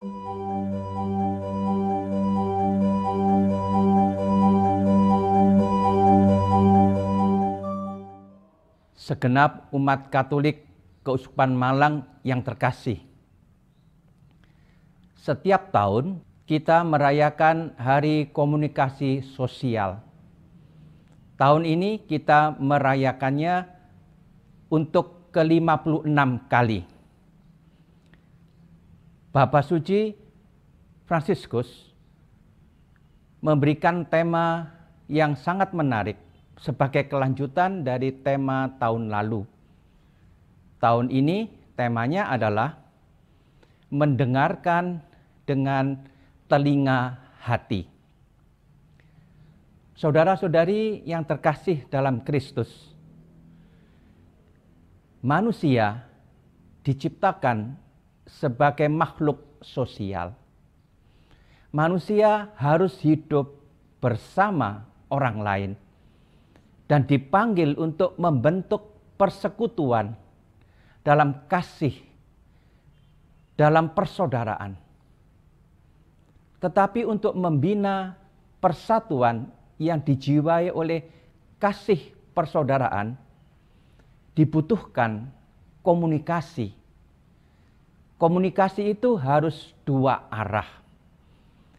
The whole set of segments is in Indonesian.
Segenap umat Katolik Keuskupan Malang yang terkasih, setiap tahun kita merayakan Hari Komunikasi Sosial. Tahun ini kita merayakannya untuk ke-56 kali. Bapak Suci Fransiskus memberikan tema yang sangat menarik sebagai kelanjutan dari tema tahun lalu. Tahun ini temanya adalah mendengarkan dengan telinga hati. Saudara-saudari yang terkasih dalam Kristus, manusia diciptakan sebagai makhluk sosial. Manusia harus hidup bersama orang lain dan dipanggil untuk membentuk persekutuan dalam kasih, dalam persaudaraan. Tetapi untuk membina persatuan yang dijiwai oleh kasih persaudaraan, dibutuhkan komunikasi. Komunikasi itu harus dua arah.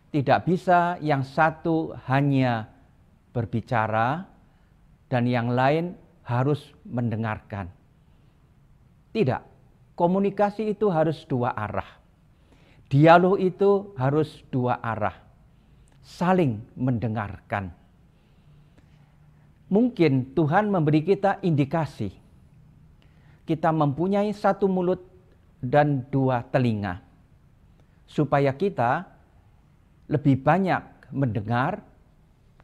Tidak bisa yang satu hanya berbicara dan yang lain harus mendengarkan. Tidak, komunikasi itu harus dua arah. Dialog itu harus dua arah. Saling mendengarkan. Mungkin Tuhan memberi kita indikasi. Kita mempunyai satu mulut dan dua telinga. Supaya kita lebih banyak mendengar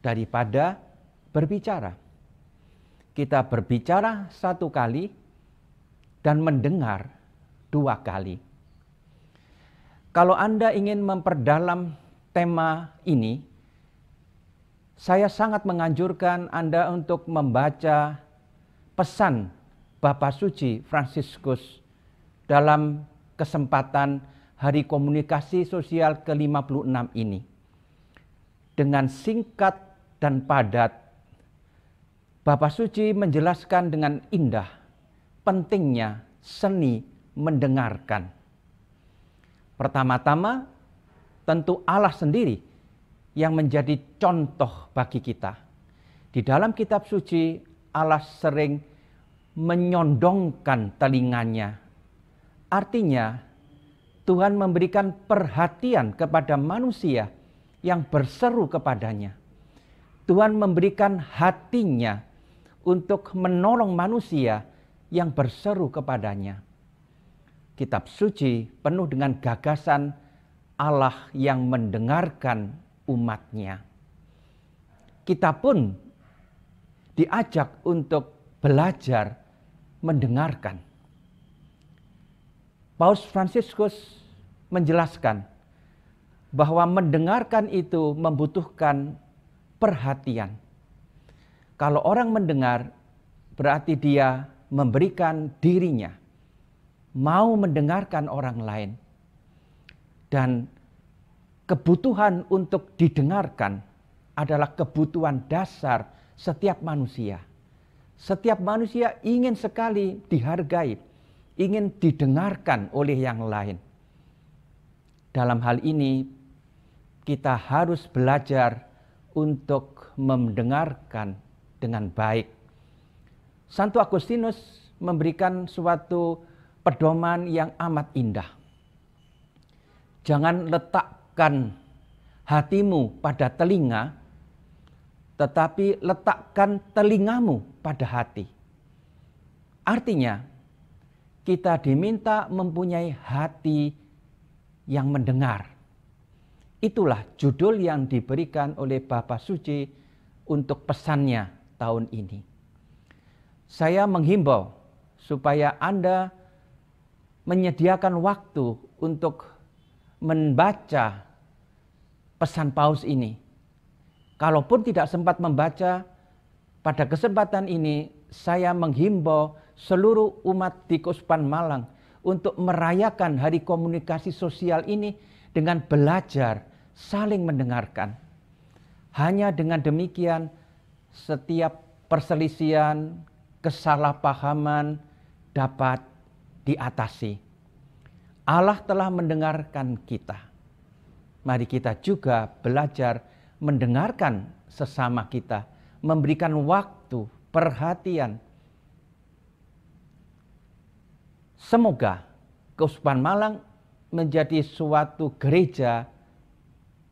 daripada berbicara. Kita berbicara satu kali dan mendengar dua kali. Kalau Anda ingin memperdalam tema ini, saya sangat menganjurkan Anda untuk membaca pesan Bapak Suci Fransiskus dalam kesempatan Hari Komunikasi Sosial ke-56 ini. Dengan singkat dan padat, Bapak Suci menjelaskan dengan indah pentingnya seni mendengarkan. Pertama-tama, tentu Allah sendiri yang menjadi contoh bagi kita. Di dalam kitab suci, Allah sering menyondongkan telinganya. Artinya, Tuhan memberikan perhatian kepada manusia yang berseru kepadanya. Tuhan memberikan hatinya untuk menolong manusia yang berseru kepadanya. Kitab suci penuh dengan gagasan Allah yang mendengarkan umatnya. Kita pun diajak untuk belajar mendengarkan. Paus Fransiskus menjelaskan bahwa mendengarkan itu membutuhkan perhatian. Kalau orang mendengar, berarti dia memberikan dirinya, mau mendengarkan orang lain. Dan kebutuhan untuk didengarkan adalah kebutuhan dasar setiap manusia. Setiap manusia ingin sekali dihargai, ingin didengarkan oleh yang lain. Dalam hal ini, kita harus belajar untuk mendengarkan dengan baik. Santo Agustinus memberikan suatu pedoman yang amat indah. Jangan letakkan hatimu pada telinga, tetapi letakkan telingamu pada hati. Artinya, kita diminta mempunyai hati yang mendengar. Itulah judul yang diberikan oleh Bapak Suci untuk pesannya tahun ini. Saya menghimbau supaya Anda menyediakan waktu untuk membaca pesan Paus ini. Kalaupun tidak sempat membaca, pada kesempatan ini saya menghimbau seluruh umat di Keuskupan Malang untuk merayakan Hari Komunikasi Sosial ini dengan belajar saling mendengarkan. Hanya dengan demikian setiap perselisihan, kesalahpahaman dapat diatasi. Allah telah mendengarkan kita. Mari kita juga belajar mendengarkan sesama kita, memberikan waktu, perhatian. Semoga Keuskupan Malang menjadi suatu gereja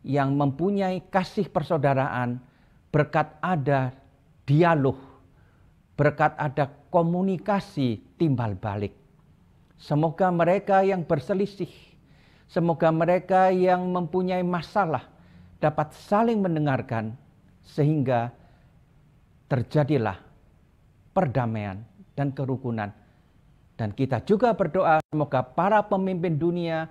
yang mempunyai kasih persaudaraan berkat ada dialog, berkat ada komunikasi timbal balik. Semoga mereka yang berselisih, semoga mereka yang mempunyai masalah dapat saling mendengarkan sehingga terjadilah perdamaian dan kerukunan. Dan kita juga berdoa semoga para pemimpin dunia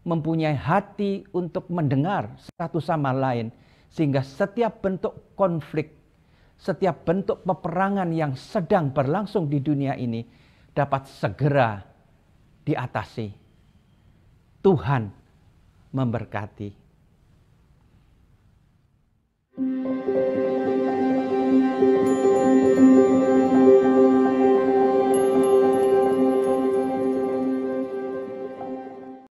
mempunyai hati untuk mendengar satu sama lain, sehingga setiap bentuk konflik, setiap bentuk peperangan yang sedang berlangsung di dunia ini dapat segera diatasi. Tuhan memberkati.